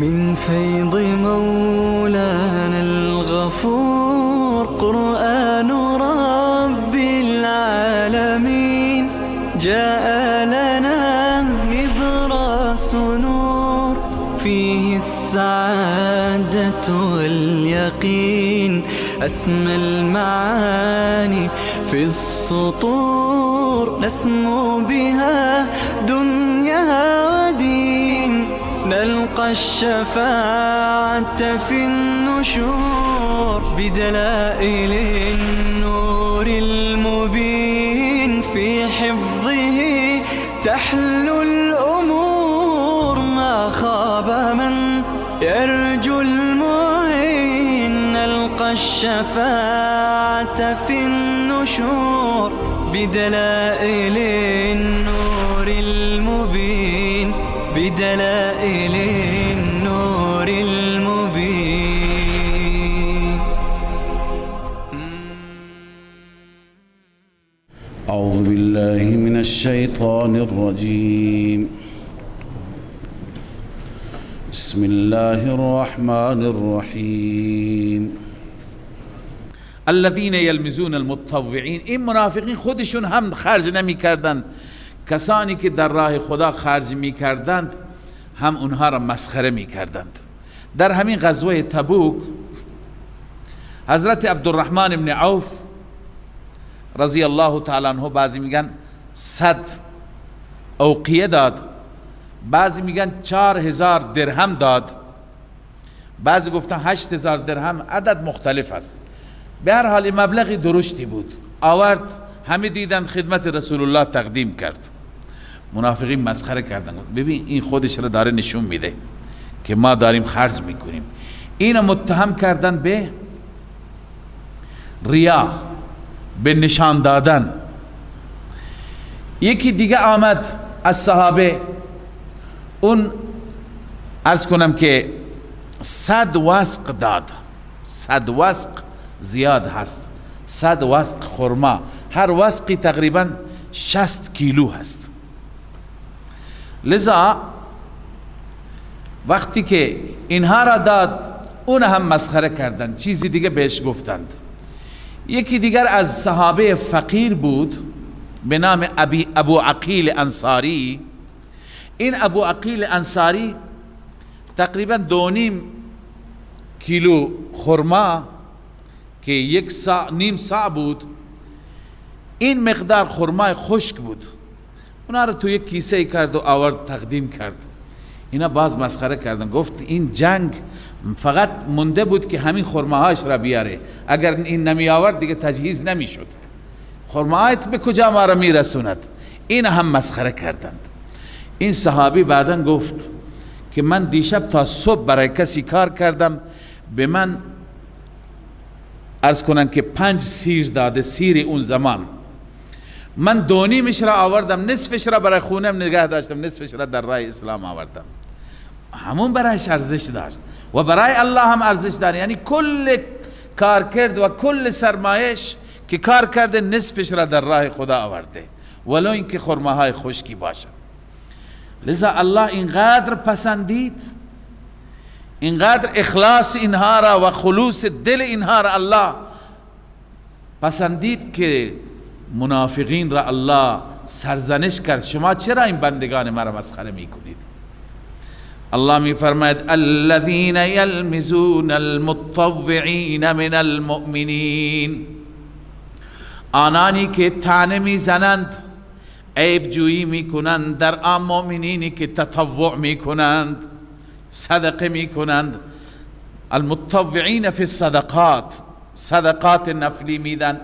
من فيض مولانا الغفور قرآن رب العالمين جاء لنا نبراس نور فيه السعادة واليقين أسمى المعاني في السطور نسمو بها دنيا ودين نلقى الشفاعة في النشور بدلائل النور المبين في حفظه تحلو الأمور ما خاب من يرجو المعين نلقى الشفاعة في النشور بدلائل النور المبين بدلائل النور المبين. أعوذ بالله من الشيطان الرجيم. بسم الله الرحمن الرحیم. الذين يلمزون المتطوعین، این منافقین خودشون هم خرج نمی کردند، کسانی که در راه خدا خرج می کردند هم اونها را مسخره می کردند. در همین غزوه تبوک حضرت عبدالرحمن ابن عوف رضی الله تعالی عنه بعضی میگن 100 اوقیه داد، بعضی میگن 4000 درهم داد، بعضی گفتن 8000 درهم، عدد مختلف است. به هر حال مبلغی درشتی بود، آورد، همه دیدن، خدمت رسول الله تقدیم کرد. منافقین مسخره کردن، ببین این خودش را داره نشون میده که ما داریم خرج میکنیم. اینو متهم کردن به ریا، به نشان دادن. یکی دیگه آمد از صحابه، اون عرض کنم که 100 وسق داد. 100 وسق زیاد هست، 100 وسق خرما، هر وسقی تقریبا 60 کیلو هست. لذا وقتی که اینها را داد اون هم مسخره کردند، چیزی دیگه بهش گفتند. یکی دیگر از صحابه فقیر بود به نام ابو عقیل انصاری. این ابو عقیل انصاری تقریبا 2.5 کیلو خرما که 1 صاع نیم صاع بود، این مقدار خرمای خشک بود، اونا رو تو یک کیسه کرد و آورد تقدیم کرد. اینا باز مسخره کردن، گفت این جنگ فقط مونده بود که همین خرماهاش را بیاره، اگر این نمی آورد دیگه تجهیز نمی شد، خرماهایت به کجا ما را می رسوند. این هم مسخره کردند. این صحابی بعدن گفت که من دیشب تا صبح برای کسی کار کردم، به من عرض کنن که 5 سیر داده، سیر اون زمان، من 2.5 را آوردم، نصفش را برای خونم نگه داشتم، نصفش را در راه اسلام آوردم. همون برایش ارزش داشت و برای الله هم ارزش داره. یعنی کل کار کرد و کل سرمایش که کار کرده نصفش را در راه خدا آورده، ولو اینکه خرماهای خشکی باشه. لذا الله اینقدر پسندید، اینقدر اخلاص اینها را و خلوص دل اینها را الله پسندید که منافقین را الله سرزنش کرد، شما چرا این بندگان مرا مسخره میکنید؟ الله می فرماید الذین یلمزون المتطوعین من المؤمنین، آنانی که طعنه میزنند، عیب جویی میکنند در آن مؤمنینی که تطوع میکنند، صدقه میکنند. المتطوعین فی الصدقات، صدقات نفلی میدن.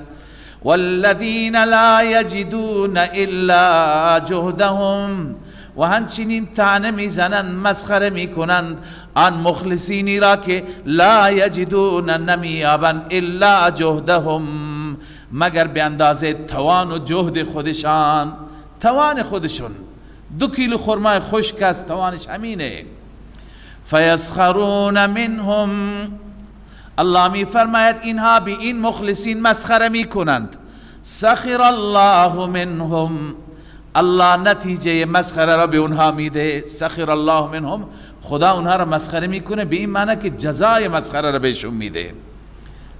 والذین لا یجدون الا جهدهم، و همچنین طعنه میزنند، مسخره میکنند آن مخلصینی را که لا یجدون، نمیابند، الا جهدهم، مگر به اندازه توان و جهد خودشان. توان خودشون 2 کیلو خرمای خشک است، توانش همینه. فیسخرون منهم، الله می فرماید اینها به این مخلصین مسخره می کنند. سخر الله منهم، الله نتیجه مسخره را به اونها میده. سخر الله منهم، خدا اونها را مسخره میکنه به این معنی که جزای مسخره را بهشون میده.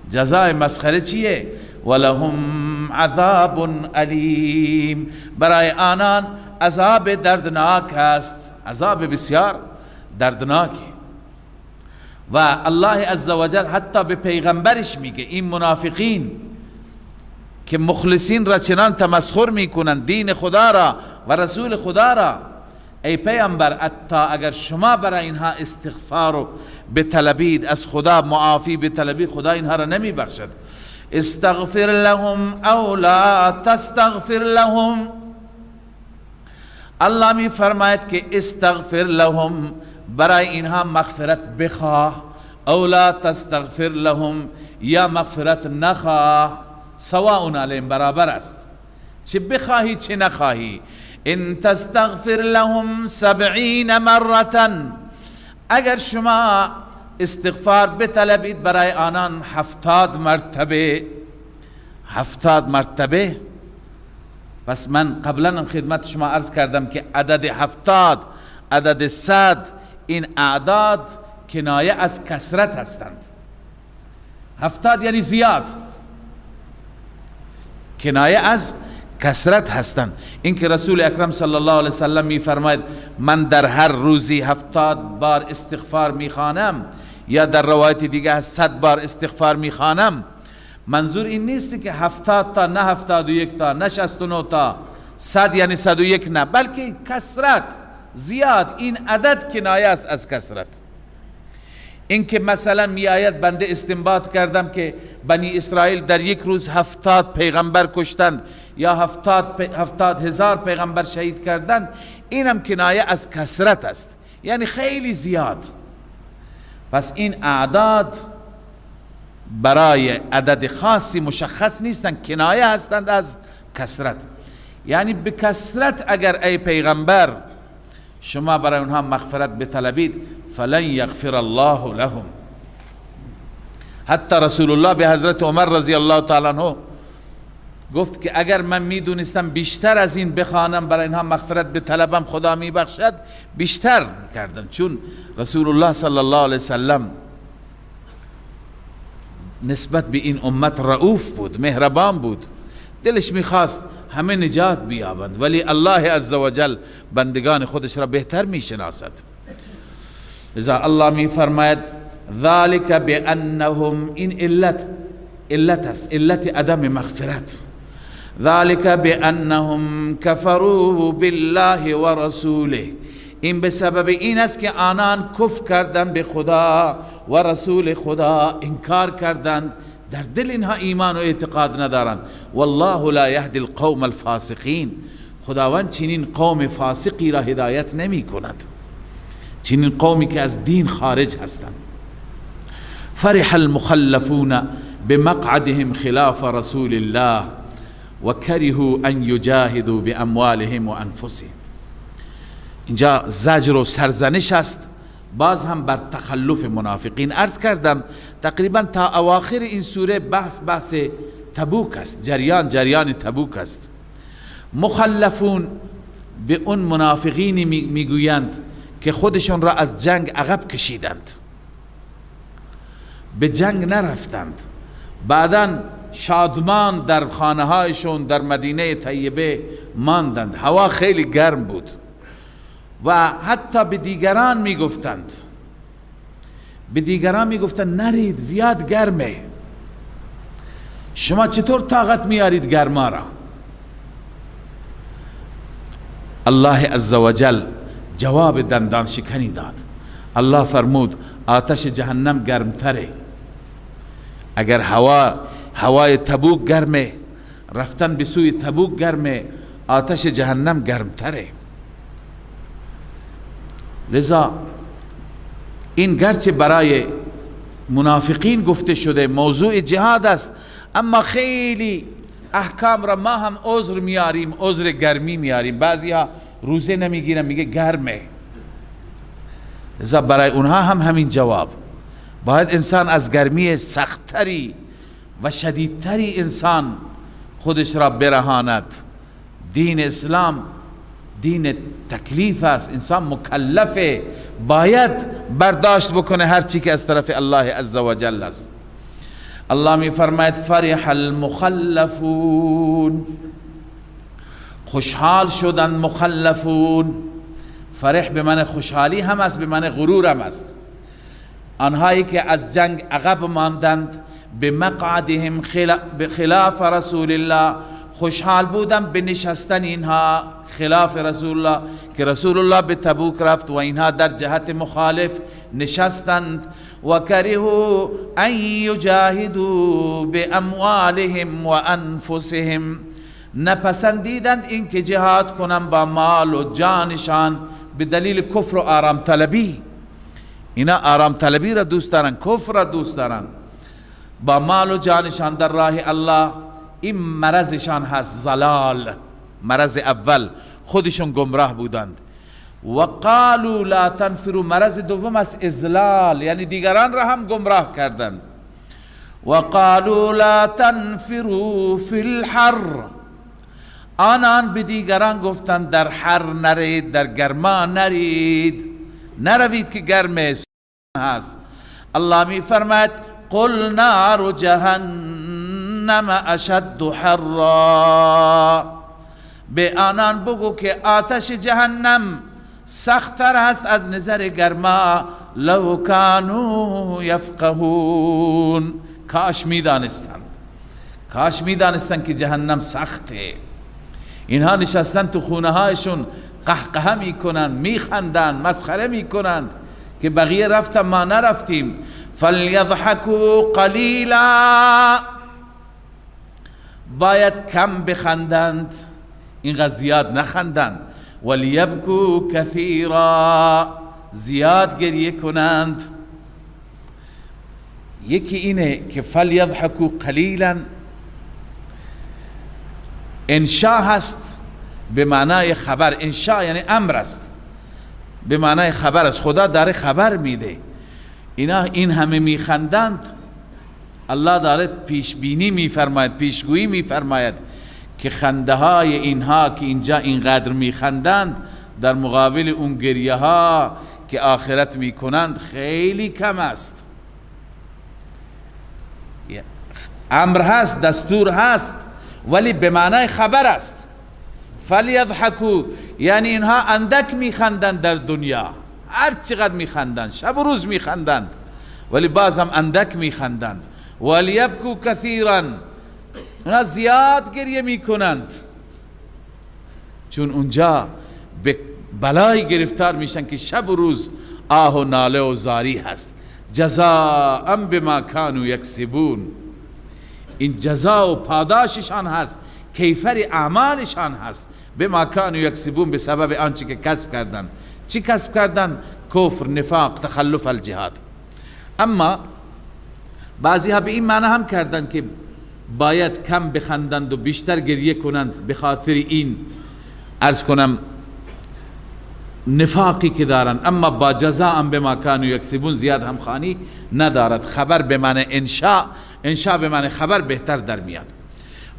جزای مسخره چیه؟ ولهم عذاب علیم، برای آنان عذاب دردناک است، عذاب بسیار دردناکی. و الله عزوجل حتی به پیغمبرش میگه این منافقین که مخلصین را چنان تمسخر میکنند، دین خدا را و رسول خدا را، ای پیامبر حتی اگر شما برای اینها استغفار رو بطلبید، از خدا معافی بطلبید، خدا اینها را نمی بخشد. استغفر لهم او لا تستغفر لهم، الله می فرماید که استغفر لهم، برای اینها مغفرت بخواه، او لا تستغفر لهم، یا مغفرت نخواه، سواء علیهم، برابر است، چه بخواهی چه نخواهی. ان تستغفر لهم 70 مرة، اگر شما استغفار بطلبید برای آنان 70 مرتبه، 70 مرتبه. پس من قبلا خدمت شما عرض کردم که عدد 70، عدد 100، این اعداد کنایه از کثرت هستند. 70 یعنی زیاد، کنایه از کثرت هستند. این که رسول اکرم صلی الله علیه وسلم می فرماید من در هر روزی 70 بار استغفار می خوانم، یا در روایت دیگه 100 بار استغفار می خوانم، منظور این نیست که 70 تا، نه 71 تا، نه 69 تا، 100 یعنی 101 نه، بلکه کثرت زیاد. این عدد کنایه است از کثرت. این که مثلا می آید بنده استنباط کردم که بنی اسرائیل در یک روز 70 پیغمبر کشتند یا 70,000 پیغمبر شهید کردند، اینم کنایه از کثرت است، یعنی خیلی زیاد. پس این اعداد برای عدد خاصی مشخص نیستند، کنایه هستند از کثرت. یعنی به کثرت اگر ای پیغمبر شما برای اونها مغفرت بطلبید، فلن یغفر الله لهم. حتی رسول الله به حضرت عمر رضی الله تعالی عنه گفت که اگر من میدونستم بیشتر از این بخوانم برای اینها مغفرت بطلبم خدا میبخشد، بیشتر کردم، چون رسول الله صلی الله علیه وسلم نسبت به این امت رؤوف بود، مهربان بود، دلش میخواست همه نجات بیابند، ولی الله عزوجل بندگان خودش را بهتر میشناسد. لذا الله میفرماید ذالک بانهم، این علت است، علت عدم مغفرت. ذالک بانهم کفروا بالله و رسوله، این به سبب این است که آنان کفر کردند به خدا و رسول خدا، انکار کردند، در دل اینها ایمان و اعتقاد ندارند. والله لا یهدی القوم الفاسقین، خداوند چنین قوم فاسقی را هدایت نمی کند، چنین قومی که از دین خارج هستند. فرح المخلفون بمقعدهم خلاف رسول الله و کرهوا ان یجاهدوا باموالهم و انفسهم. اینجا زجر و سرزنش است باز هم بر تخلف منافقین. عرض کردم تقریبا تا اواخر این سوره بحث تبوک است، جریان تبوک است. مخلفون به اون منافقینی میگویند که خودشون را از جنگ عقب کشیدند، به جنگ نرفتند، بعداً شادمان در خانه هایشون در مدینه طیبه ماندند، هوا خیلی گرم بود و حتی به دیگران میگفتند نرید زیاد گرمه، شما چطور طاقت میارید گرما را؟ الله عزوجل جواب دندان شکنی داد. الله فرمود آتش جهنم گرمتره. اگر هوای تبوک گرمه، رفتن به سوی تبوک گرمه، آتش جهنم گرمتره. لذا این گرچه برای منافقین گفته شده موضوع جهاد است، اما خیلی احکام را ما هم عذر میاریم، عذر گرمی میاریم. بعضی ها روزه نمیگیرن، میگه گرمه. لذا برای اونها هم همین جواب. باید انسان از گرمی سختتری و شدیدتری انسان خودش را برهاند. دین اسلام دین تکلیف است، انسان مکلفه، باید برداشت بکنه هر چی که از طرف الله عزوجل است. الله می فرماید فرح المخلفون، خوشحال شدن مخلفون. فرح به معنی خوشحالی هم است، به معنی غرور هم است. آنهایی که از جنگ عقب ماندند، به مقعدهم خلاف رسول الله، خوشحال بودن به نشستن اینها خلاف رسول الله، که رسول الله به تبوک رفت و اینها در جهت مخالف نشستند. و کرهوا ان یجاهدوا باموالهم و انفسهم، نپسندیدند این که جهاد کنن با مال و جانشان به دلیل کفر و آرام طلبی. اینا آرام طلبی را دوست دارن، کفر را دوست دارن، با مال و جانشان در راه الله. این مرضشان هست، ضلال، مرض اول، خودشون گمراه بودند. و قالوا لا تنفروا، مرض دوم است اضلال، یعنی دیگران را هم گمراه کردند. و قالوا لا تنفروا فی الحر، آنان به دیگران گفتند در حر نرید، در گرما نرید، نروید که گرم هست. الله می فرماید قل نار جهنم اشد حرا، به آنان بگو که آتش جهنم سخت‌تر است از نظر گرما. لو کانوا یفقهون، کاش میدانستند، کاش میدانستند که جهنم سخته. اینها نشستن تو خونه هایشون قهقه میکنند، میخندند، مسخره میکنند که بقیه رفتن ما نرفتیم. فلیضحکوا قلیلا، باید کم بخندند، اینقدر زیاد نخندند. ولیبکوا کثیرا، زیاد گریه کنند. یکی اینه که فلیضحکوا قلیلا انشاء هست به معنای خبر، انشاء یعنی امر است، به معنای خبر است. خدا داره خبر میده اینا این همه میخندند، الله داره پیش بینی میفرماید، پیشگویی میفرماید که خنده های اینها که اینجا اینقدر میخندند در مقابل اون گریه ها که آخرت میکنند خیلی کم است. امر هست، دستور هست، ولی به معنای خبر است. فلیضحکوا یعنی اینها اندک میخندند در دنیا، هر چقدر میخندند، شب و روز میخندند، ولی باز هم اندک میخندند. ولیبکوا کثیرا، اونا زیاد گریه میکنند، چون اونجا به بلای گرفتار میشن که شب و روز آه و ناله و زاری هست. جزاء بما کانوا یکسبون، این جزا و پاداششان هست، کیفر اعمالشان هست. بما کانوا یکسبون، به سبب آنچه که کسب کردن. چی کسب کردن؟ کفر، نفاق، تخلف الجهاد. اما بعضی ها به این معنی هم کردن که باید کم بخندند و بیشتر گریه کنند به خاطر این عرض کنم نفاقی که دارن، اما با جزاء بما کانوا یکسبون زیاد هم خانی ندارد. خبر به معنی انشاء، انشاء به معنی خبر بهتر در میاد.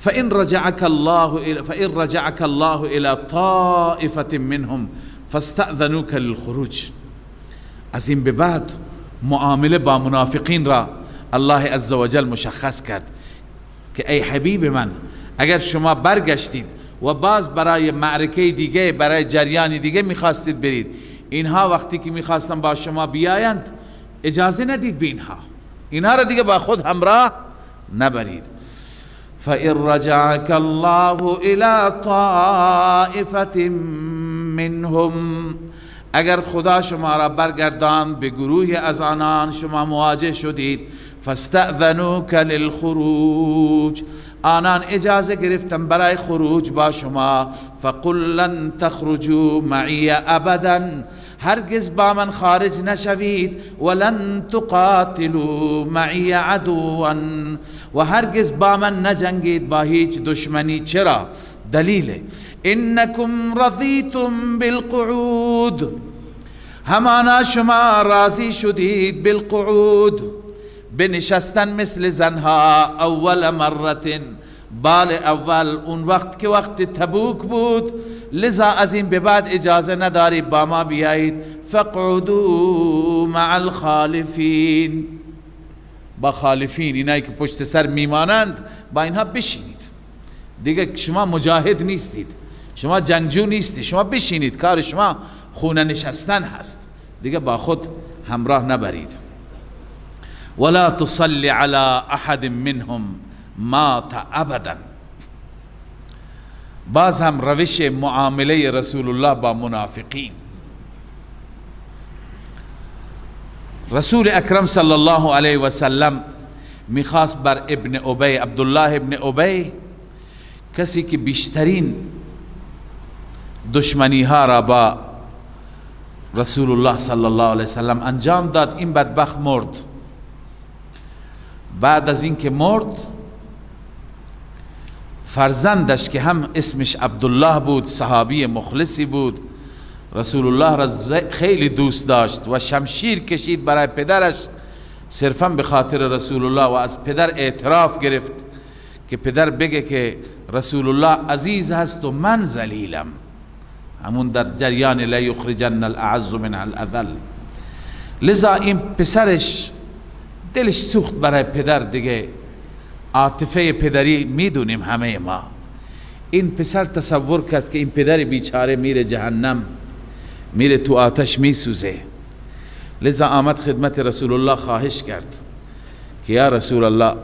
فإن رجعك الله إلى طائفة منهم فاستأذنوك للخروج، از این به بعد معامله با منافقین را الله عزوجل مشخص کرد که ای حبیب من، اگر شما برگشتید و باز برای معرکه دیگه، برای جریان دیگه میخواستید برید، اینها وقتی که میخواستن با شما بیایند اجازه ندید به اینها را دیگه با خود همراه نبرید. فإن رجعك الله إلى طائفة منهم، اگر خدا شما را برگرداند به گروهی از آنان شما مواجه شدید، فاستأذنوك للخروج، آنان اجازه گرفتن برای خروج با شما، فقل لن تخرجوا معي ابدا، هرگز با من خارج نشوید، ولن تقاتلوا معي عدوا، و هرگز با من نجنگید با هیچ دشمنی. چرا؟ دلیل انکم رضیتم بالقعود، همانا شما راضی شدید بالقعود، بنشستن مثل زنها، اول مرت، بال اول اون وقت که وقت تبوک بود، لذا از این به بعد اجازه نداری با ما بیایید. فقعدوا مع الخالفین، با خالفین، اینایی که پشت سر میمانند با اینها بشینید. دیگه شما مجاهد نیستید، شما جنگجو نیستید، شما بشینید، کار شما خونه نشستن هست، دیگه با خود همراه نبرید. ولا تصلی علی احد منهم مات ابدا. باز هم روش معامله رسول الله با منافقین. رسول اکرم صلی الله علیه و سلم میخواست بر ابن ابی، عبدالله ابن ابی، کسی که بیشترین دشمنی ها را با رسول الله صلی الله علیه وسلم انجام داد، این بدبخت مرد. بعد از این که مرد، فرزندش که هم اسمش عبدالله بود، صحابی مخلصی بود، رسول الله را خیلی دوست داشت و شمشیر کشید برای پدرش صرفا به خاطر رسول الله و از پدر اعتراف گرفت که پدر بگه که رسول الله عزیز هست و من ذلیلم. همون در جریان لا یخرجن الاعز من الاذل. لذا این پسرش دلش سوخت برای پدر، دیگه عاطفه پدری میدونیم همه ما. این پسر تصور کرد که این پدر بیچاره میره جهنم، میره تو آتش میسوزه. لذا آمد خدمت رسول الله خواهش کرد که یا رسول الله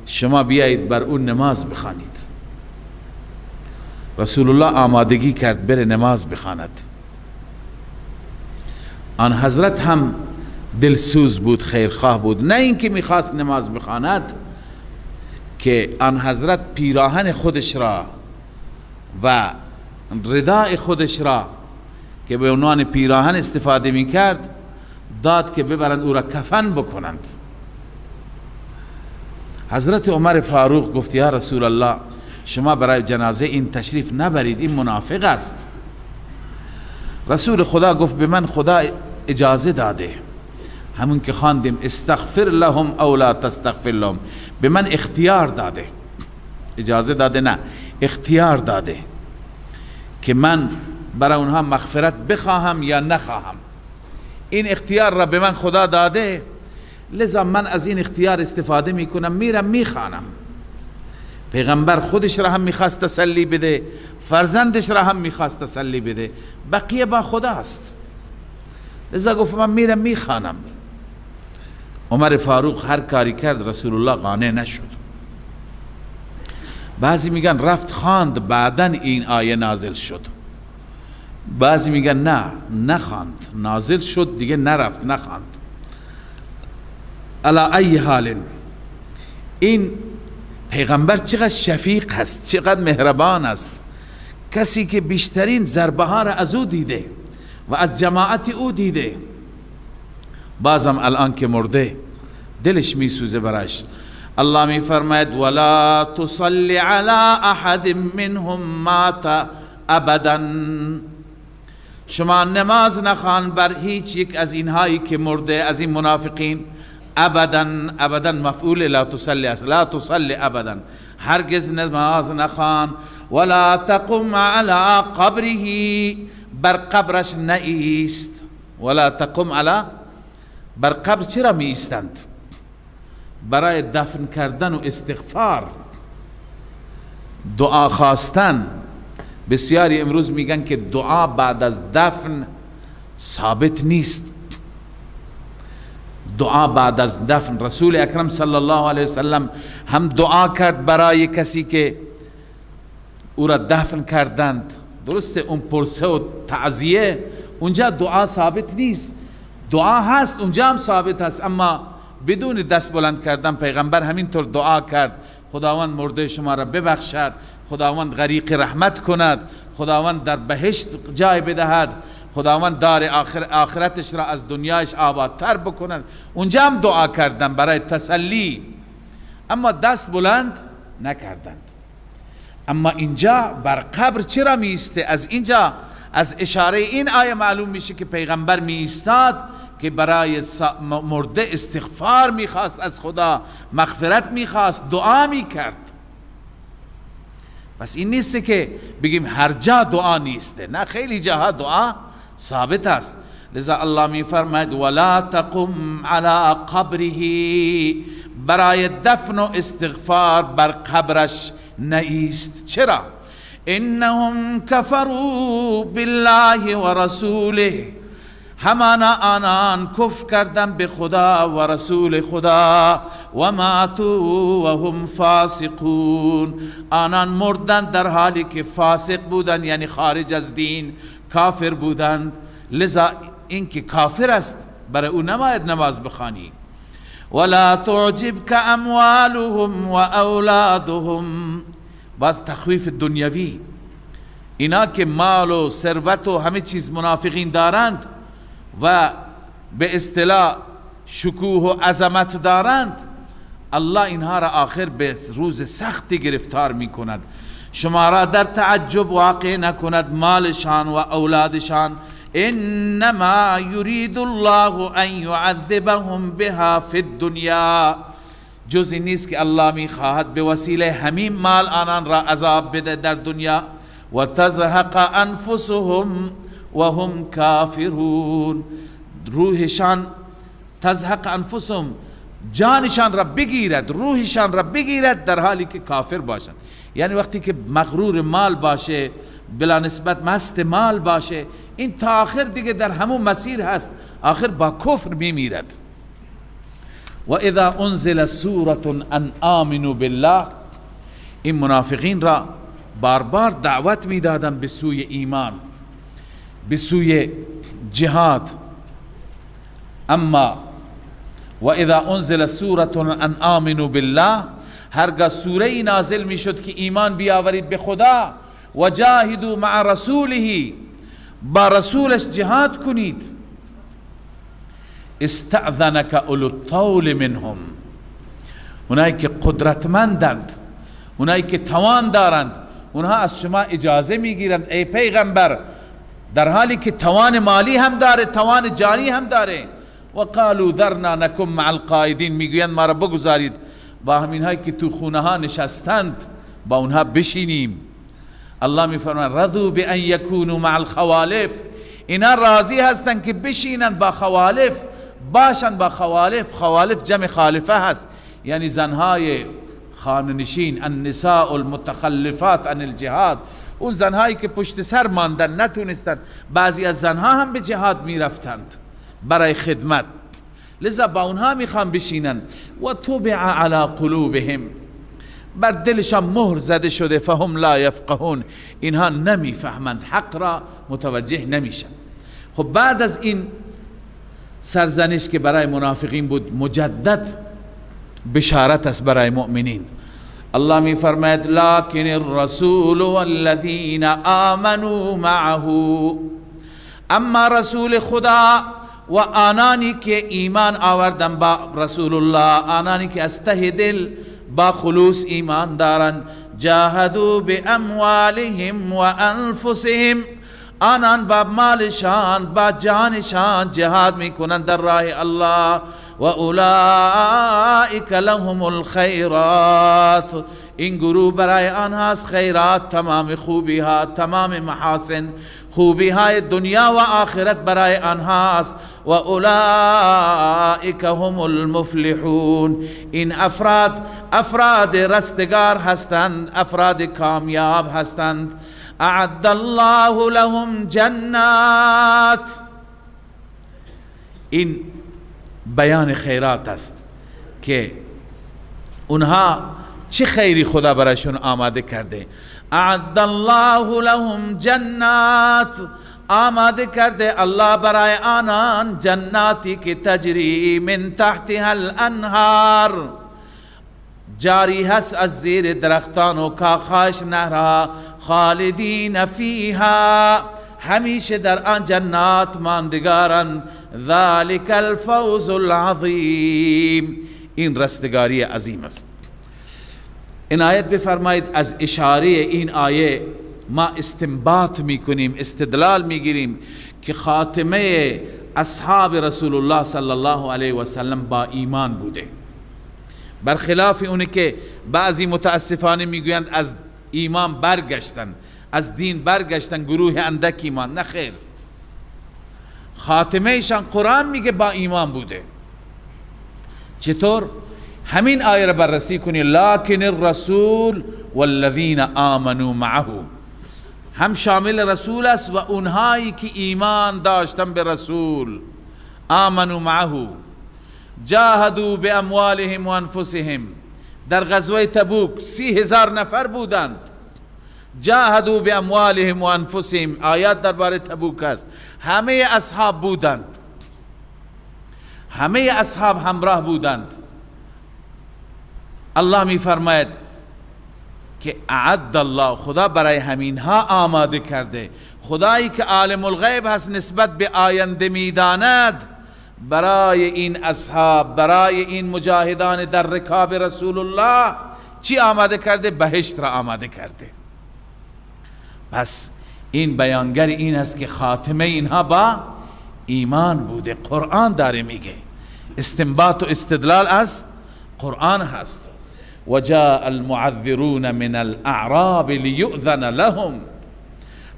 شما بیایید بر اون نماز بخوانید. رسول الله آمادگی کرد بره نماز بخواند. آن حضرت هم دلسوز بود، خیرخواه بود، نه اینکه میخواست نماز بخواند، که آن حضرت پیراهن خودش را و رداء خودش را که به عنوان پیراهن استفاده میکرد داد که ببرند او را کفن بکنند. حضرت عمر فاروق گفت یا رسول الله شما برای جنازه این تشریف نبرید، این منافق است. رسول خدا گفت به من خدا اجازه داده، همون که خواندیم استغفر لهم او لا تستغفر لهم، به من اختیار داده، اجازه داده نه، اختیار داده که من برای اونها مغفرت بخواهم یا نخواهم. این اختیار را به من خدا داده، لذا من از این اختیار استفاده میکنم، میرم میخوانم. پیغمبر خودش را هم میخواست تسلی بده، فرزندش را هم میخواست تسلی بده، بقیه با خدا است. لذا گفت من میرم میخوانم. عمر فاروق هر کاری کرد رسول الله قانع نشد. بعضی میگن رفت خواند بعدن این آیه نازل شد، بعضی میگن نه نخواند، نازل شد دیگه نرفت نخواند. علی ای حال این پیغمبر چقدر شفیق است، چقدر مهربان است، کسی که بیشترین ضربه ها را از او دیده و از جماعت او دیده، بازم الان که مرده دلش میسوزه براش. الله می فرماید ولا تصلی علی احد منهم مات ابدا، شما نماز نخوان بر هیچ یک از اینهایی که مرده، از این منافقین. ابدا، ابدا مفعول لا تصلی است، لا تصلی ابدا، هرگز نماز نخوان. ولا تقم علی قبره، بر قبرش نایست. ولا تقم علی، بر قبر چرا می ایستند؟ برای دفن کردن و استغفار، دعا خواستن. بسیاری امروز میگن که دعا بعد از دفن ثابت نیست. دعا بعد از دفن، رسول اکرم صلی الله علیه وسلم هم دعا کرد برای کسی که او را دفن کردند. درسته اون پرسه و تعزیه اونجا دعا ثابت نیست، دعا هست اونجا هم ثابت هست، اما بدون دست بلند کردن. پیغمبر همینطور دعا کرد خداوند مرده شما را ببخشد، خداوند غریق رحمت کند، خداوند در بهشت جای بدهد، خداوند دار آخرتش را از دنیایش آبادتر بکند. اونجا هم دعا کردن برای تسلی، اما دست بلند نکردند. اما اینجا بر قبر چرا می ایسته؟ از اینجا از اشاره این آیه معلوم میشه که پیغمبر می ایستاد که برای مرده استغفار میخواست از خدا، مغفرت میخواست، دعا میکرد. بس این نیست که بگیم هر جا دعا نیسته، نه، خیلی جاها دعا ثابت است. لذا الله می فرماید ولا تقم علی قبره، برای دفن و استغفار بر قبرش نایست. چرا؟ انهم کفروا بالله و رسوله، همانا آنان کفر کردن به خدا و رسول خدا، و ماتوا و هم فاسقون، آنان مردند در حالی که فاسق بودند، یعنی خارج از دین کافر بودند. لذا این که کافر است برای او نباید نماز بخوانی. ولا تعجبك اموالهم و اولادهم، باز تخویف دنیوی، اینا که مال و ثروت و همه چیز منافقین دارند و به اصطلاح شکوه و عظمت دارند، الله اینها را آخر به روز سختی گرفتار می کند. شما را در تعجب واقع نکند مالشان و اولادشان. انما یرید الله ان یعذبهم بها فی الدنیا، جز این نیست که الله می خواهد به وسیله همین مال آنان را عذاب بده در دنیا. و تزهق انفسهم و هم کافرون، روحشان تزهق انفسهم، جانشان را بگیرد، روحشان را بگیرد در حالی که کافر باشند. یعنی وقتی که مغرور مال باشه، بلا نسبت مست مال باشه، این تا آخر دیگه در همون مسیر هست، آخر با کفر میمیرد. و اذا انزل سورة ان آمنوا بالله، این منافقین را بار بار دعوت میدادن به سوی ایمان، به سوی جهاد. اما و اذا انزل سورة ان آمنوا بالله، هرگاه سوره نازل میشد که ایمان بیاورید به خدا، و جاهدوا مع رسوله، با رسولش جهاد کنید. استأذنک اولو الطول منهم، اونایی که قدرتمندند، اونایی که توان دارند، اونها از شما اجازه میگیرند ای پیغمبر، در حالی که توان مالی هم داره، توان جانی هم داره. و قالوا ذرنا نکن مع القائدین، میگویند ما را بگذارید با همین هایی که تو خونه ها نشستند با اونها بشینیم. الله میفرماید رضوا بان یکونوا مع الخوالف، اینا راضی هستند که بشینند با خوالف، باشند با خوالف. خوالف جمع خالفه هست، یعنی زنهای خانه‌نشین، النساء المتخلفات عن الجهاد، اون زنهایی که پشت سر ماندن، نتونستند. بعضی از زنها هم به جهاد میرفتند برای خدمت، لذا با اونها میخوان بشینند. و طبع علی قلوبهم، بر دلشان مهر زده شده، فهم لا یفقهون، اینها نمیفهمند، حق را متوجه نمیشن. خب بعد از این سرزنش که برای منافقین بود، مجدد بشارت است برای مؤمنین. الله می فرماید لکن الرسول والذین آمنوا معه، اما رسول خدا و آنانی که ایمان آوردن با رسول الله، آنانی که از ته دل با خلوص ایمان دارند، جاهدوا باموالهم و انفسهم، آنان با مالشان با جانشان جهاد میکنند در راه الله. و اولئک لهم الخیرات، این گروه برای آنهاست خیرات، تمام خوبی ها، تمام محاسن، خوبی های دنیا و آخرت برای آنهاست. و اولئک هم المفلحون، این افراد رستگار هستند، افراد کامیاب هستند. اعد الله لهم جنات، این بیان خیرات است که اونها چه خیری خدا برایشون آماده کرده. اعد الله لهم جنات، آماده کرده الله برای آنان جناتی که تجری من تحتها الانهار، جاری هست از زیر درختان و کاخاش نهرها، خالدین فیها، همیشه در آن جنات ماندگارند. ذلك الفوز العظیم، این رستگاری عظیم است. عنایت بفرمایید از اشاره این آیه ما استنباط میکنیم، استدلال میگیریم که خاتمه اصحاب رسول الله صلی الله علیه و سلم با ایمان بوده، برخلاف اونه که بعضی متاسفانه میگویند از ایمان برگشتن، از دین برگشتن، گروه اندک ایمان. نه خیر، خاتمه ایشان قرآن میگه با ایمان بوده. چطور؟ همین آیه را بررسی کنی. لکن الرسول والذین آمنوا معه، هم شامل رسول است و اونهایی که ایمان داشتن به رسول. آمنوا معه جاهدوا باموالهم و انفسهم. در غزوه تبوک 30,000 نفر بودند. جاهدوا باموالهم و انفسهم، آیات درباره تبوک است. همه اصحاب بودند، همه اصحاب همراه بودند. الله می فرماید که اعد الله، خدا برای همینها آماده کرده. خدایی که عالم الغیب هست، نسبت به آینده میداند، برای این اصحاب، برای این مجاهدان در رکاب رسول الله چی آماده کرده؟ بهشت را آماده کرده. پس این بیانگر این است که خاتمه اینها با ایمان بوده. قرآن داره میگه، استنباط و استدلال از قرآن هست. و جاء المعذرون من الاعراب لیؤذن لهم.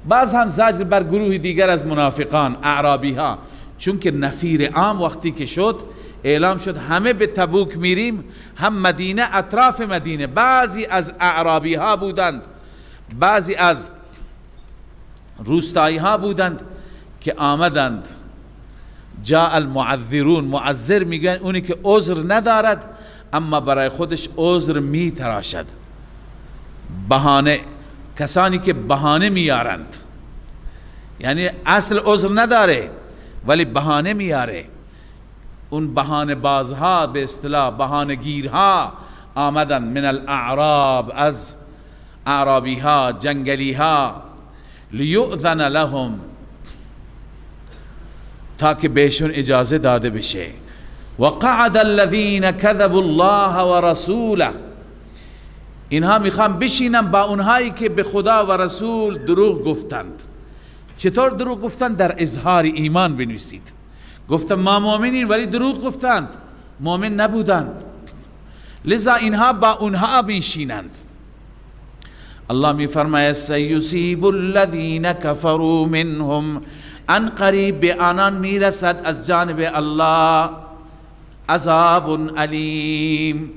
بعض هم زجر بر گروه دیگر از منافقان، اعرابی ها، چون که نفیر عام وقتی که شد، اعلام شد همه به تبوک میریم، هم مدینه، اطراف مدینه. بعضی از اعرابی ها بودند، بعضی از روستایی ها بودند که آمدند. جاء المعذرون، معذر میگن اونی که عذر ندارد اما برای خودش عذر می تراشد، بهانه، کسانی که بهانه میارند، یعنی اصل عذر نداره ولی بهانه میاره. اون بهانه بازها، به اصطلاح بهانه گیرها آمدن. من الاعراب، از اعرابی ها، جنگلی ها. لیؤذن لهم، تا که بهشون اجازه داده بشه. وقعد الذين كذبوا الله ورسوله، اینها میخوان بشینن با اونهایی که به خدا و رسول دروغ گفتند. چطور دروغ گفتند؟ در اظهار ایمان بنویسید. گفتن ما مؤمنین ولی دروغ گفتند، مؤمن نبودند، لذا اینها با اونها بنشینند. الله میفرماید سیصیب الذین کفروا منهم، ان قریب به آنان میرسد از جانب الله عذاب علیم.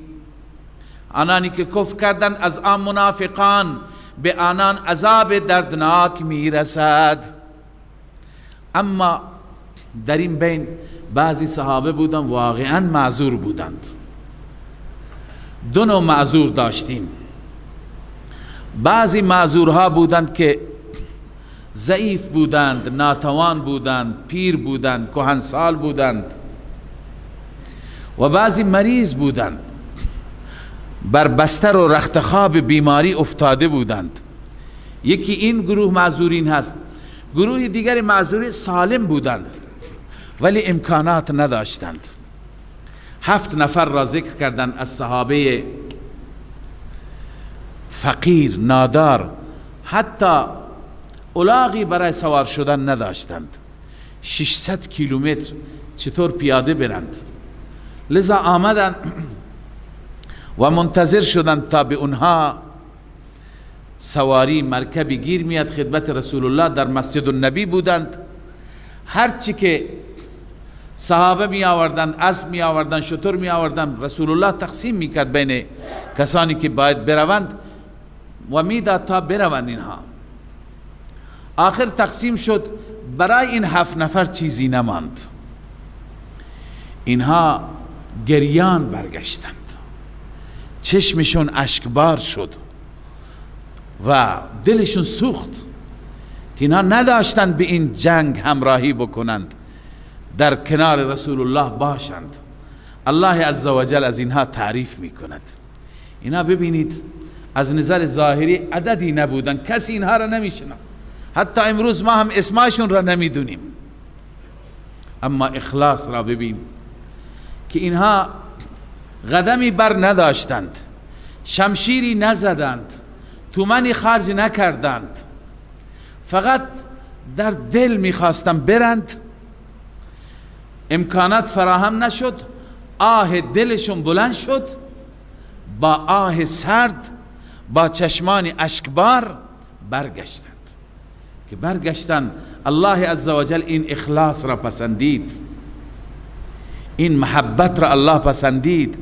آنانی که کفر کردند از آن منافقان، به آنان عذاب دردناک میرسد. اما در این بین بعضی صحابه بودند واقعا معذور بودند. دو نوع معذور داشتیم. بعضی معذورها بودند که ضعیف بودند، ناتوان بودند، پیر بودند، کهنسال بودند، و بعضی مریض بودند، بر بستر و رختخواب بیماری افتاده بودند. یکی این گروه معذورین هست. گروه دیگر معذوری سالم بودند ولی امکانات نداشتند. 7 نفر را ذکر کردند از صحابه فقیر، نادار، حتی الاغی برای سوار شدن نداشتند. 600 کیلومتر چطور پیاده برند؟ لذا آمدند و منتظر شدند تا به اونها سواری مرکبی گیر میاد. خدمت رسول الله در مسجد النبی بودند. هرچی که صحابه می آوردند، اسب می آوردند، شتر می آوردند، رسول الله تقسیم می کرد بین کسانی که باید بروند و میداد تا بروند. اینها آخر تقسیم شد، برای این 7 نفر چیزی نماند. اینها گریان برگشتند، چشمشون اشکبار شد و دلشون سوخت که اینها نداشتند به این جنگ همراهی بکنند، در کنار رسول الله باشند. الله عزوجل از اینها تعریف می کند. اینا ببینید از نظر ظاهری عددی نبودن، کسی اینها را نمیشناسد، حتی امروز ما هم اسمشون را نمیدونیم. اما اخلاص را ببین که اینها قدمی بر نداشتند، شمشیری نزدند، تومنی خرج نکردند، فقط در دل میخواستند برند. امکانات فراهم نشد، آه دلشون بلند شد، با آه سرد، با چشمان اشکبار برگشتند. که برگشتن الله عزوجل این اخلاص را پسندید، این محبت را الله پسندید،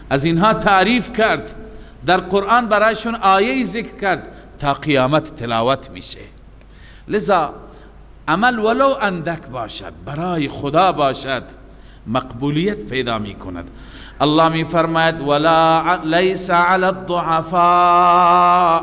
از اینها تعریف کرد، در قرآن برایشون آیه ذکر کرد تا قیامت تلاوت میشه. لذا عمل ولو اندک باشد برای خدا باشد مقبولیت پیدا می کند. الله می فرماید ولا لیس علی الضعفاء،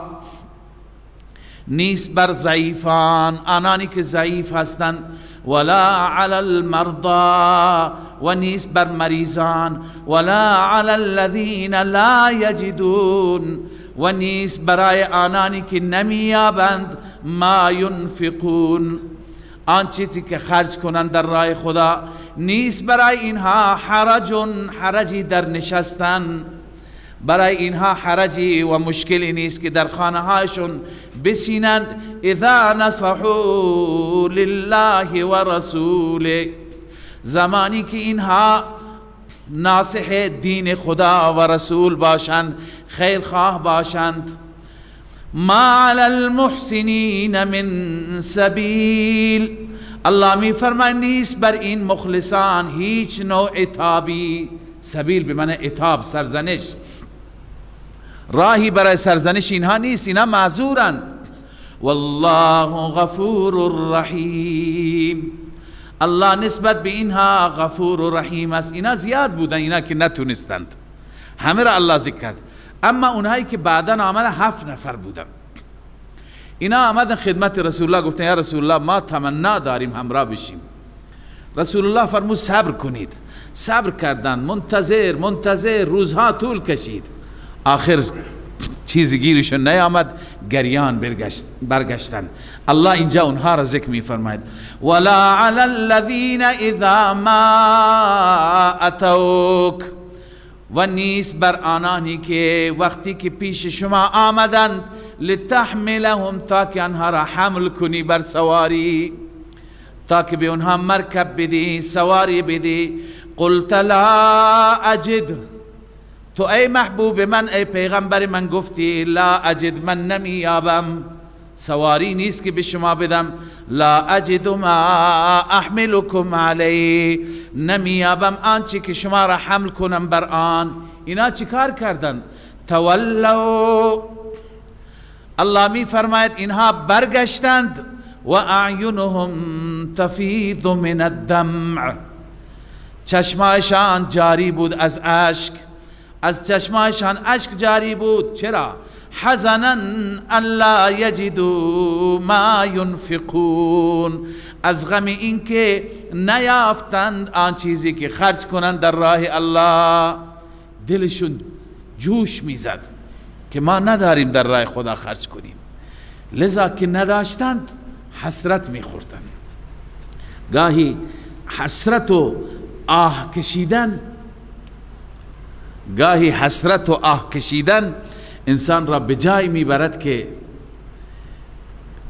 نیست بر ضعیفان، آنانی که ضعیف هستند، ولا علی المرضى، و نیست بر مریضان، ولا علی الذین لا یجدون، و نیست برای آنانی که نمیابند ما ینفقون، آن چیزی که خرج کنند در راه خدا، نیست برای اینها حرجی در نشستن، برای اینها حرجی و مشکلی نیست که در خانه هاشون بسینند. اذا نصحوا لله و رسوله، زمانی که اینها ناصح دین خدا و رسول باشند، خیرخواه باشند. ما علی المحسنین من سبیل، الله می فرماید نیست بر این مخلصان هیچ نوع عتابی. سبیل به معنی عتاب، سرزنش، راهی برای سرزنش اینها نیست، اینها معذورند. والله غفور رحیم، الله نسبت به اینها غفور و رحیم است. اینا زیاد بودن، اینا که نتونستند، همه را الله ذکر کرد. اما اونهایی که بعدا آمده 7 نفر بودن، اینا آمدن خدمت رسول الله، گفتن یا رسول الله ما تمنا داریم همراه بشیم. رسول الله فرمود صبر کنید. صبر کردند، منتظر روزها طول کشید، آخر چیزی گیرشون نیامد، گریان برگشتن. الله اینجا اونها را ذکر می فرماید ولا علی الذین اذا ما اتوک، و نیست بر آنانی که وقتی که پیش شما آمدند لتحملهم، تا که آنها را حمل کنی بر سواری، تا که به اونها مرکب بدی، سواری بدی. قلت لا اجد، تو ای محبوب من، ای پیغمبر من گفتی لا اجد، من نمیابم، سواری نیست که به شما بدم. لا اجد ما احملکم علی، نمیابم آنچه که شما را حمل کنم بر آن. اینا چی کار کردن؟ تولوا، الله می فرماید اینها برگشتند. و اعینهم تفیض من الدمع، چشمایشان جاری بود از اشک، از چشمایشان اشک جاری بود. چرا؟ حزنا الا یجدوا ما ینفقون، از غم این که نیافتند آن چیزی که خرج کنند در راه الله. دلشون جوش میزد که ما نداریم در راه خدا خرج کنیم، لذا که نداشتند حسرت میخوردند. گاهی حسرت و آه کشیدن، گاهی حسرت و آه کشیدن انسان را به جای میبرد که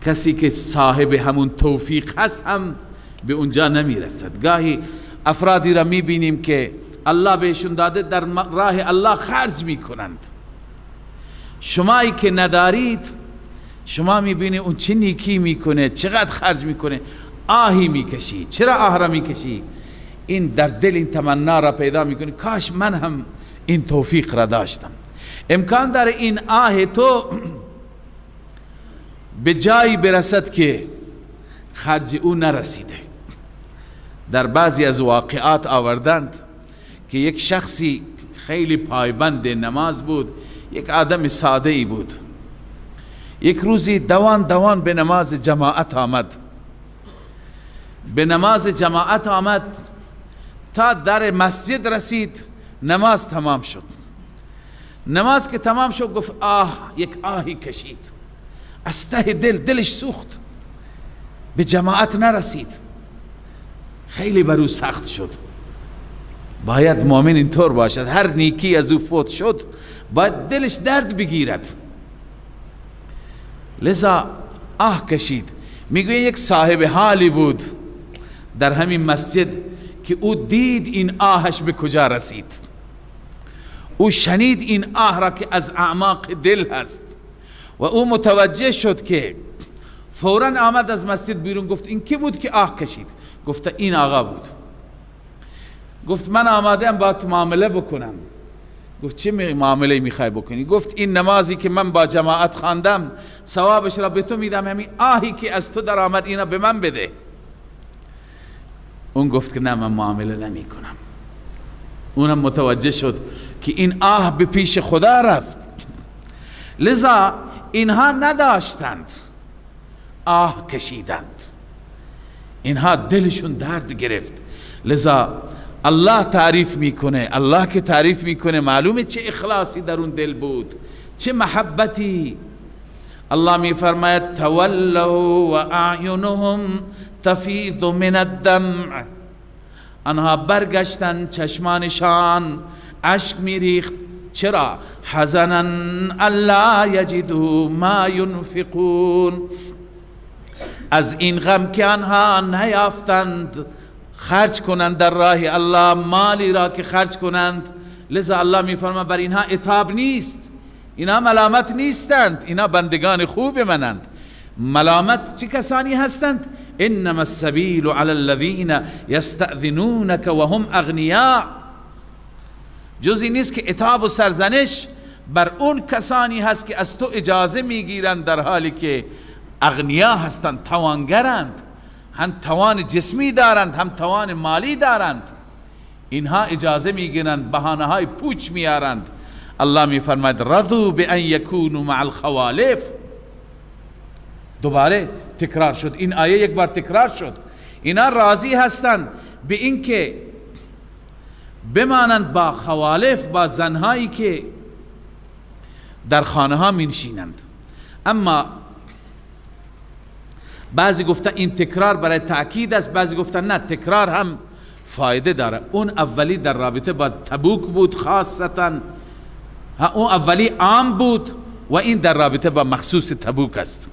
کسی که صاحب همون توفیق هست هم به اونجا نمیرسد. گاهی افرادی را میبینیم که الله بهشون داده در راه الله خرج میکنند، شمایی که ندارید شما میبینید اون چه نیکی میکنه، چقدر خرج میکنه، آهی میکشی. چرا آه را میکشی؟ این در دل این تمنا را پیدا میکنی کاش من هم این توفیق را داشتم. امکان داره این آه تو به جایی برسد که خرج او نرسیده. در بعضی از واقعات آوردند که یک شخصی خیلی پایبند نماز بود، یک آدم ساده ای بود. یک روزی دوان به نماز جماعت آمد، به نماز جماعت آمد تا در مسجد رسید، نماز تمام شد. نماز که تمام شد گفت یک آهی کشید، از ته دلش سوخت، به جماعت نرسید، خیلی بر او سخت شد. باید مؤمن اینطور باشد، هر نیکی از او فوت شد باید دلش درد بگیرد، لذا آه کشید. میگوی یک صاحب حالی بود در همین مسجد که او دید این آهش به کجا رسید، او شنید این آه را که از اعماق دل هست، و او متوجه شد که فوراً آمد از مسجد بیرون. گفت این کی بود که آه کشید؟ گفت این آقا بود. گفت من آماده ام با تو معامله بکنم. گفت چه معامله میخوای بکنی؟ گفت این نمازی که من با جماعت خواندم ثوابش را به تو میدم، همین آهی که از تو در آمد اینا به من بده. اون گفت که نه من معامله نمی کنم. اونم متوجه شد که این آه به پیش خدا رفت. لذا اینها نداشتند، آه کشیدند، اینها دلشون درد گرفت. لذا الله تعریف میکنه. الله که تعریف میکنه معلومه چه اخلاصی در اون دل بود، چه محبتی. الله میفرماید تولوا و اعینهم تفیض من الدمع. آنها برگشتن چشمانشان اشک میریخت. چرا؟ حزنا الا یجدوا ما ینفقون. از این غم که آنها نیافتند خرج کنند در راه الله، مالی را که خرج کنند. لذا الله میفرماید بر اینها عتاب نیست، اینها ملامت نیستند، اینها بندگان خوب منند. ملامت چه کسانی هستند؟ انما السبیل علی الذین یستأذنونک وهم اغنیاء. جزی نیست که عتاب و سرزنش بر اون کسانی هست که از تو اجازه میگیرند در حالی که اغنیا هستند، توانگرند، هم توان جسمی دارند هم توان مالی دارند. اینها اجازه میگیرند، بهانه های پوچ میارند. الله میفرماید رضوا بان یکونوا مع الخوالف. دوباره تکرار شد این آیه، یک بار تکرار شد. اینا راضی هستند به این که بمانند با خوالف، با زنهایی که در خانه ها مینشینند. اما بعضی گفتن این تکرار برای تأکید است، بعضی گفتن نه تکرار هم فایده داره. اون اولی در رابطه با تبوک بود خاصتا، اون اولی عام بود و این در رابطه با مخصوص تبوک است.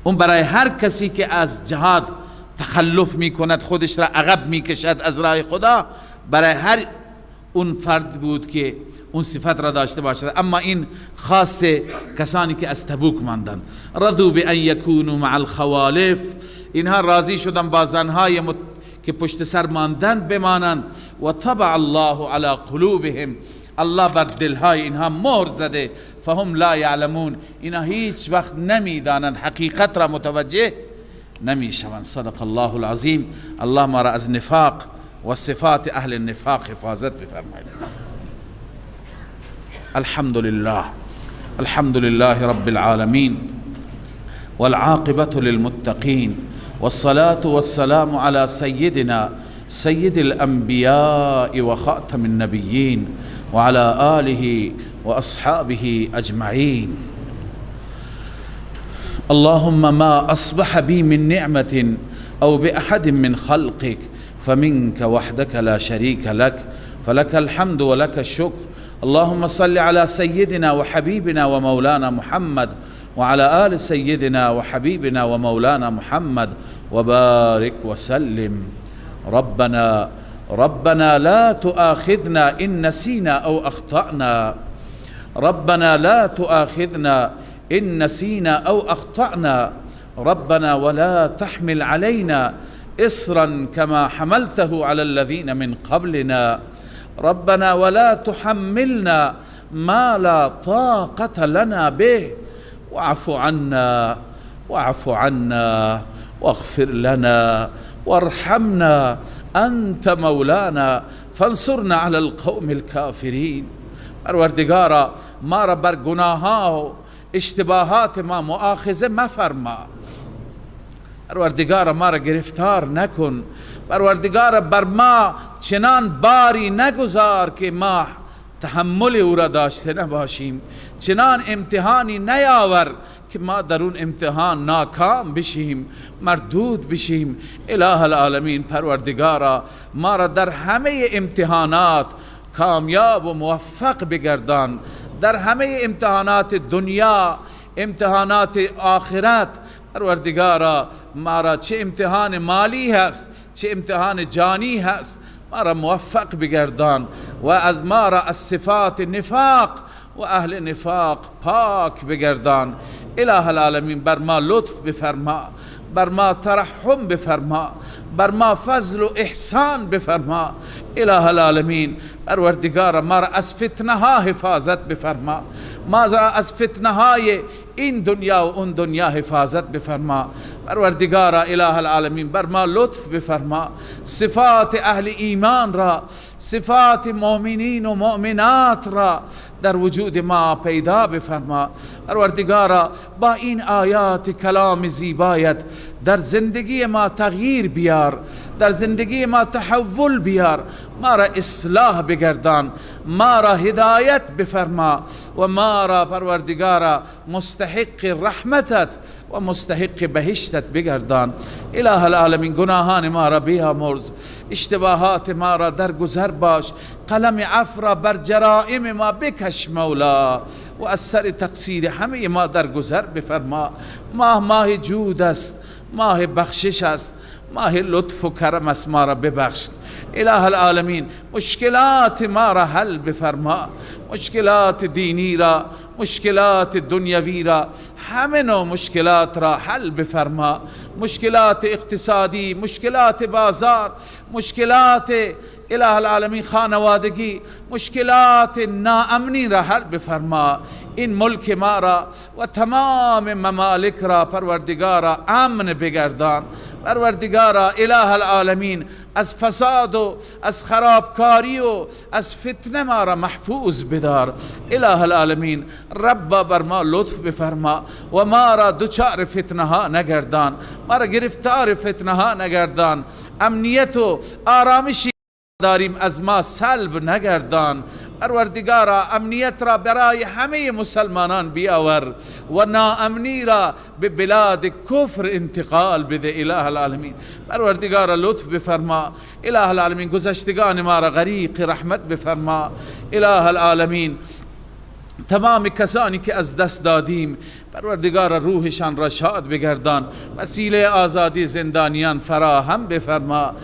اون برای هر کسی که از جهاد تخلف می کند، خودش را عقب می کشد از راه خدا، برای هر اون فرد بود که اون صفت را داشته باشد. اما این خاص کسانی که از تبوک ماندند. رضوا بان یکونوا مع الخوالف. اینها راضی شدن با زنهای که پشت سر ماندند بمانند. و طبع الله علی قلوبهم. الله بر دلهای اینها مهر زده. فهم لا یعلمون. اینها هیچ وقت نمیدانند، حقیقت را متوجه نمیشوند. صدق الله العظیم. الله ما را از نفاق و صفات اهل النفاق حفاظت بفرماید. الحمد لله، الحمد لله رب العالمين، والعاقبة للمتقين، والصلاة والسلام على سيدنا سيد الأنبياء وخاتم النبيين وعلى آله وأصحابه أجمعين. اللهم ما أصبح بي من نعمة أو بأحد من خلقك فمنك وحدك لا شريك لك، فلك الحمد ولك الشكر. اللهم صل على سيدنا وحبيبنا ومولانا محمد وعلى آل سيدنا وحبيبنا ومولانا محمد وبارك وسلم. ربنا لا تؤاخذنا إن نسينا أو أخطأنا. ربنا لا تؤاخذنا إن نسينا أو أخطأنا. ربنا ولا تحمل علينا إصرا كما حملته على الذين من قبلنا. ربنا ولا تحملنا ما لا طاقة لنا به. واعف عنا واغفر لنا وارحمنا أنت مولانا فانصرنا على القوم الكافرين. پروردگارا ما را بر گناهها و اشتباهات ما مؤاخذه مفرما. پروردگارا ما را گرفتار نکن. پروردگارا بر ما چنان باری نگذار که ما تحمل او را داشته نباشیم. چنان امتحانی نیاور که ما در اون امتحان ناکام بشیم، مردود بشیم. اله العالمین پروردگارا ما را در همه امتحانات کامیاب و موفق بگردان. در همه امتحانات دنیا، امتحانات آخرت پروردگارا ما را چه امتحان مالی هست چه امتحان جانی هست ما را موفق بگردان و از ما را از صفات نفاق و اهل نفاق پاک بگردان. اله العالمین بر ما لطف بفرما، بر ما ترحم بفرما، بر ما فضل و احسان بفرما. اله العالمین پروردگار ما را از فتنه ها حفاظت بفرما، ما را از فتنه های این دنیا و اون دنیا حفاظت بفرما. پروردگار اله العالمین بر ما لطف بفرما، صفات اهل ایمان را، صفات مؤمنین و مؤمنات را در وجود ما پیدا بفرما. پروردگارا با این آیات کلام زیبایت در زندگی ما تغییر بیار، در زندگی ما تحول بیار، ما را اصلاح بگردان، ما را هدایت بفرما و ما را پروردگارا مستحق رحمتت و مستحق بهشتت بگردان. اله العالمین گناهان ما را بیامرز، اشتباهات ما را درگذر باش، قلم عفو را بر جرائم ما بکش مولا و از سر تقصیر همه ما درگذر بفرما. ماه جود است، ماه بخشش است، ماه لطف و کرم است، ما را ببخش. اله العالمین مشکلات ما را حل بفرما، مشکلات دینی را، مشکلات دنیوی را، همه نوع مشکلات را حل بفرما. مشکلات اقتصادی، مشکلات بازار، مشکلات اله العالمین خانوادگی، مشکلات ناامنی را حل بفرما. این ملک ما را و تمام ممالک را پروردگارا امن بگردان. پروردگارا اله العالمین از فساد و از خرابکاری و از فتنه ما را محفوظ بدار. اله العالمین رب بر ما لطف بفرما و ما را دچار فتنه ها نگردان، ما را گرفتار فتنه ها نگردان. امنیت و آرامشی داریم از ما سلب نگردان. پروردگارا امنیت را برای همه مسلمانان بیاور و ناامنی را به بلاد کفر انتقال بده. اله العالمین پروردگارا لطف بفرما. اله العالمین گذشتگان ما را غریق رحمت بفرما. اله العالمین تمام کسانی که از دست دادیم پروردگار روحشان را شاد بگردان، وسیله آزادی زندانیان فراهم بفرما.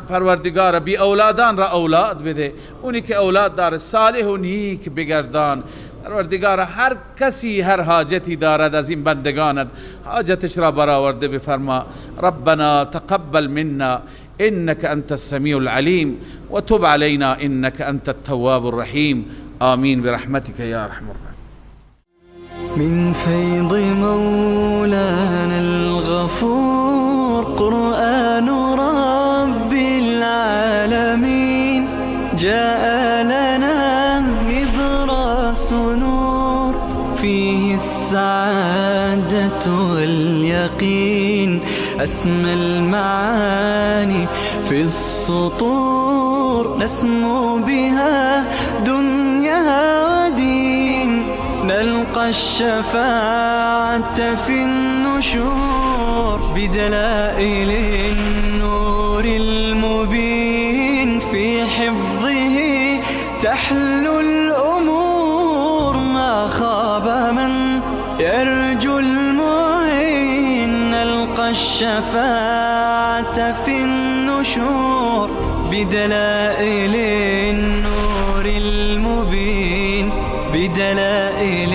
پروردگار بی اولادان را اولاد بده، اونی که اولاد داره صالح و نیک بگردان. پروردگار هر کسی هر حاجتی دارد از این بندگانت حاجتش را برآورده بفرما. ربنا تقبل منا انك انت السميع العليم وتب علينا انك انت التواب الرحيم. آمين برحمتك يا أرحم الراحمين. من فيض مولانا الغفور قرآن رب العالمين جاء لنا نبراس نور فيه السعادة واليقين أسمى المعاني في السطور نسمو بها دنيا ودين نلقى الشفاعة في النشور بدلائل النور المبين في حفظه تحلو الأمور ما خاب من يرجو المعين نلقى الشفاعة في النشور بدلائل النور المبين بدلائل